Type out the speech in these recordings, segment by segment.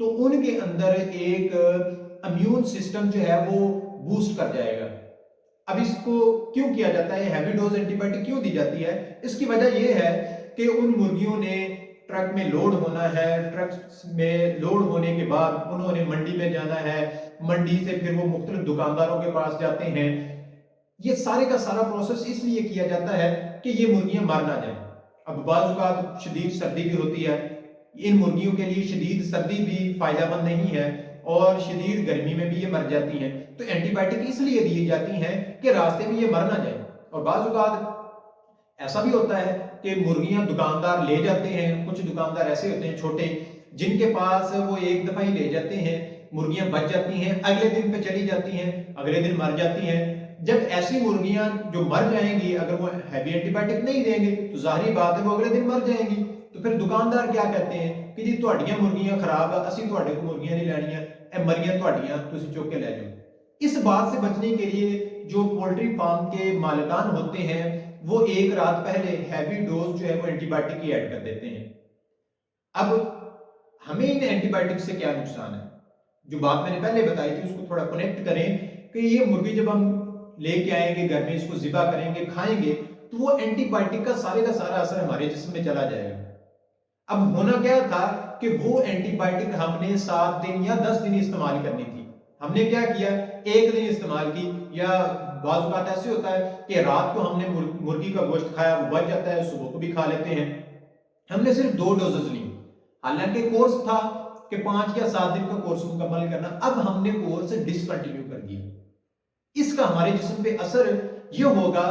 تو ان کے اندر ایک امیون سسٹم جو ہے وہ بوسٹ کر جائے گا۔ اب اس کو کیوں کیا جاتا ہے، ہیوی ڈوز اینٹی بائیوٹک کیوں دی جاتی ہے؟ اس کی وجہ یہ ہے کہ ان مرغیوں نے ٹرک میں لوڈ ہونا ہے، ٹرک میں لوڈ ہونے کے بعد انہوں نے منڈی میں جانا ہے، منڈی سے پھر وہ مختلف دکانداروں کے پاس جاتے ہیں۔ یہ سارے کا سارا پروسیس اس لیے کیا جاتا ہے کہ یہ مرغیاں مر نہ جائیں۔ اب بعض اوقات شدید سردی بھی ہوتی ہے، ان مرغیوں کے لیے شدید سردی بھی فائدہ مند نہیں ہے اور شدید گرمی میں بھی یہ مر جاتی ہیں، تو اینٹی بائیوٹک اس لیے دی جاتی ہیں کہ راستے میں یہ مر نہ جائیں۔ اور بعض اوقات ایسا بھی ہوتا ہے کہ مرغیاں دکاندار لے جاتے ہیں، کچھ دکاندار ایسے ہوتے ہیں چھوٹے جن کے پاس وہ ایک دفعہ ہی لے جاتے ہیں، مرغیاں بچ جاتی ہیں، اگلے دن پہ چلی جاتی ہیں، اگلے دن مر جاتی ہیں۔ جب ایسی مرغیاں جو مر جائیں گی، اگر وہ ہیوی اینٹی بائیوٹک نہیں دیں گے تو ظاہری بات ہے وہ اگلے دن مر جائیں گی، تو پھر دکاندار کیا کہتے ہیں کہ جی تہاڈیاں مرغیاں خراب ہے، اسی تہاڈے کو مرغیاں نہیں لینیاں، اے مریاں تہاڈیاں تسی چوک کے لے جاؤ۔ اس بات سے بچنے کے لیے جو پولٹری فارم کے مالکان ہوتے ہیں وہ ایک رات پہلے ہیوی ڈوز جو ہے وہ اینٹی بائیوٹک کی ایڈ کر دیتے ہیں۔ اب ہمیں ان اینٹی بائیوٹک سے کیا نقصان ہے؟ جو بات میں نے پہلے بتائی تھی اس کو تھوڑا کنیکٹ کریں کہ یہ مرغی جب ہم لے کے آئیں گے گھر میں، اس کو ذبح کریں گے، کھائیں گے، تو وہ اینٹی بائیوٹک کا سارا اثر ہمارے جسم میں چلا جائے گا۔ اب ہونا کیا تھا کہ وہ اینٹی بائیوٹک ہم نے 7 دن یا 10 دن استعمال کرنی تھی، ہم نے کیا کیا، ایک دن استعمال کی، یا بعض اوقات ایسے ہوتا ہے کہ رات کو ہم نے مرغی کا گوشت کھایا، وہ بچ جاتا ہے، صبح کو بھی کھا لیتے ہیں، ہم نے صرف 2 ڈوزز لی، حالانکہ کورس تھا کہ 5 یا 7 دن کا کورس مکمل کرنا، اب ہم نے کورس ڈسکنٹینیو کر دیا۔ اس کا ہمارے جسم پہ اثر یہ ہوگا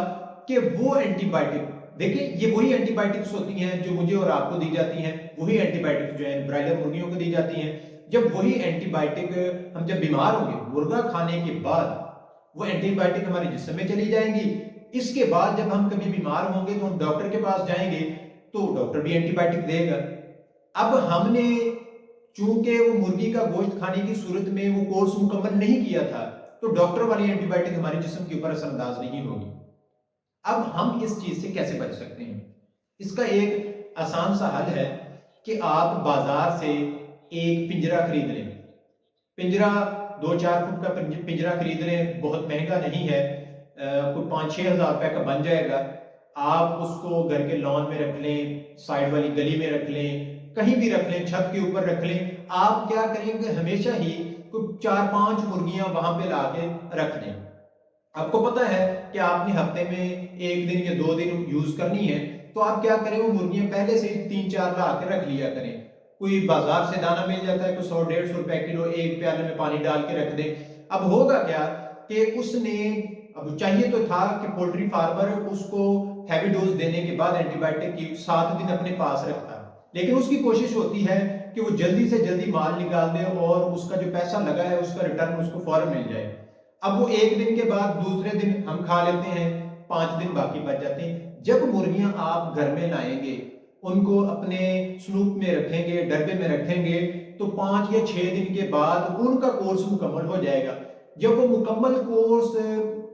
کہ وہ اینٹی بائیوٹک، دیکھیں یہ وہی اینٹی بائیوٹکس ہوتی ہیں جو مجھے اور آپ کو دی جاتی ہیں، وہی اینٹی بائیوٹک جو ہیں برائلر مرغیوں کو دی جاتی ہیں۔ جب وہی اینٹی بائیوٹک ہم جب بیمار ہوں گے مرغا کھانے کے بعد، وہ اینٹی بائیوٹک ہمارے جسم میں چلی جائیں گی، اس کے بعد جب ہم کبھی بیمار ہوں گے تو ہم ڈاکٹر کے پاس جائیں گے تو ڈاکٹر بھی اینٹی بائیوٹک دے گا۔ اب ہم نے چونکہ وہ مرغی کا گوشت کھانے کی صورت میں وہ کورس مکمل نہیں کیا تھا تو ڈاکٹر والی اینٹی بائیوٹک ہمارے جسم کے اوپر اثر انداز نہیں ہوگی۔ اب ہم اس چیز سے کیسے بچ سکتے ہیں؟ اس کا ایک آسان سا حل ہے کہ آپ بازار سے ایک پنجرا خرید لیں، پنجرا 2-4 فٹ کا پنجرا خرید لیں، بہت مہنگا نہیں ہے، کوئی 5-6 ہزار روپے کا بن جائے گا۔ آپ اس کو گھر کے لان میں رکھ لیں، سائڈ والی گلی میں رکھ لیں، کہیں بھی رکھ لیں، چھت کے اوپر رکھ لیں۔ آپ کیا کریں گے، ہمیشہ ہی کوئی 4-5 مرغیاں وہاں پہ لا کے رکھ دیں۔ آپ کو پتا ہے کہ آپ نے ہفتے میں 1 دن یا 2 دن یوز کرنی ہے، تو آپ کیا کریں، وہ مرغیاں پہلے سے 3-4 لا کے رکھ لیا کریں۔ کوئی بازار سے دانہ مل جاتا ہے، کوئی 100-150 روپے کلو، ایک پیالے میں پانی ڈال کے رکھ دیں۔ اب ہوگا کیا کہ اس نے، اب چاہیے تو تھا کہ پولٹری فارمر اس کو ہیوی ڈوز دینے کے بعد اینٹی بائیوٹک کی 7 دن اپنے پاس رکھتا، لیکن اس کی کوشش ہوتی ہے کہ وہ جلدی سے جلدی مال نکال دے اور اس کا جو پیسہ لگا ہے اس کا ریٹرن اس کو فوراً مل جائے۔ اب وہ 1 دن کے بعد دوسرے دن ہم کھا لیتے ہیں، 5 دن باقی بچ جاتے ہیں۔ جب مرغیاں آپ گھر میں لائیں گے، ان کو اپنے سلوپ میں رکھیں گے، ڈبے میں رکھیں گے، تو 5 یا 6 دن کے بعد ان کا کورس مکمل ہو جائے گا۔ جب وہ مکمل کورس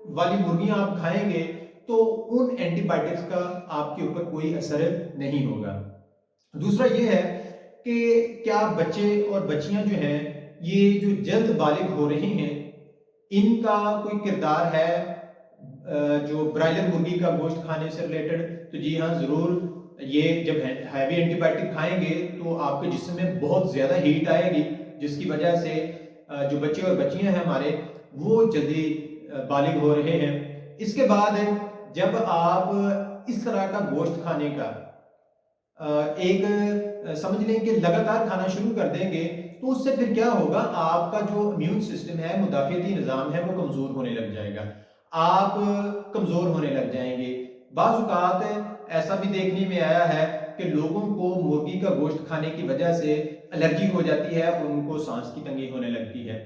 والی مرغیاں آپ کھائیں گے تو ان اینٹی بائیوٹکس کا آپ کے اوپر کوئی اثر نہیں ہوگا۔ دوسرا یہ ہے کہ کیا بچے اور بچیاں جو ہیں، یہ جو جلد بالغ ہو رہے ہیں، ان کا کوئی کردار ہے جو برائلر مرغی کا گوشت کھانے سے ریلیٹڈ؟ تو جی ہاں ضرور، یہ جب ہیوی اینٹی بائیوٹک کھائیں گے تو آپ کے جسم میں بہت زیادہ ہیٹ آئے گی، جس کی وجہ سے جو بچے اور بچیاں ہیں ہمارے وہ جلدی بالغ ہو رہے ہیں۔ اس کے بعد جب آپ اس طرح کا گوشت کھانے کا ایک سمجھ لیں کہ لگاتار کھانا شروع کر دیں گے تو اس سے پھر کیا ہوگا، آپ کا جو امیون سسٹم ہے، مدافعتی نظام ہے، وہ کمزور ہونے لگ جائے گا، آپ کمزور ہونے لگ جائیں گے۔ بعض اوقات ایسا بھی دیکھنے میں آیا ہے کہ لوگوں کو مرغی کا گوشت کھانے کی وجہ سے الرجی ہو جاتی ہے، ان کو سانس کی تنگی ہونے لگتی ہے۔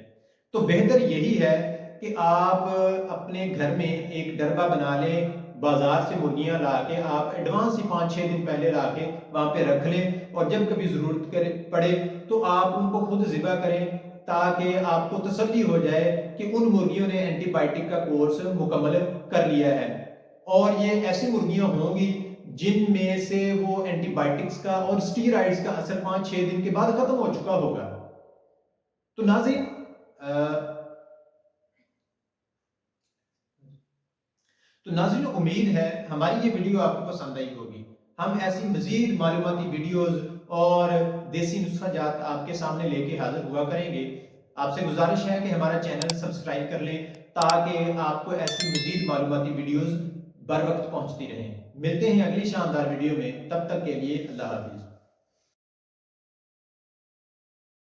تو بہتر یہی ہے کہ آپ اپنے گھر میں ایک ڈربہ بنا لیں، بازار سے مرغیاں لا کے آپ ایڈوانس ہی 5-6 دن پہلے لا کے وہاں پہ رکھ لیں، اور جب کبھی ضرورت پڑے تو آپ ان کو خود ذبح کریں، تاکہ آپ کو تسلی ہو جائے کہ ان مرغیوں نے اینٹی بائیوٹک کا کورس مکمل کر لیا ہے۔ اور یہ ایسی مرغیاں ہوں گی جن میں سے وہ اینٹی بائیوٹکس کا اور اسٹیرائڈز کا اثر 5-6 دن کے بعد ختم ہو چکا ہوگا۔ تو ناظرین امید ہے ہماری یہ ویڈیو آپ کو پسند آئی ہوگی۔ ہم ایسی مزید معلوماتی ویڈیوز اور دیسی نسخہ جات آپ کے سامنے لے کے حاضر ہوا کریں گے۔ آپ سے گزارش ہے کہ ہمارا چینل سبسکرائب کر لیں تاکہ آپ کو ایسی مزید معلوماتی ویڈیوز بر وقت پہنچتی رہیں۔ ملتے ہیں اگلی شاندار ویڈیو میں، تب تک کے لیے اللہ حافظ۔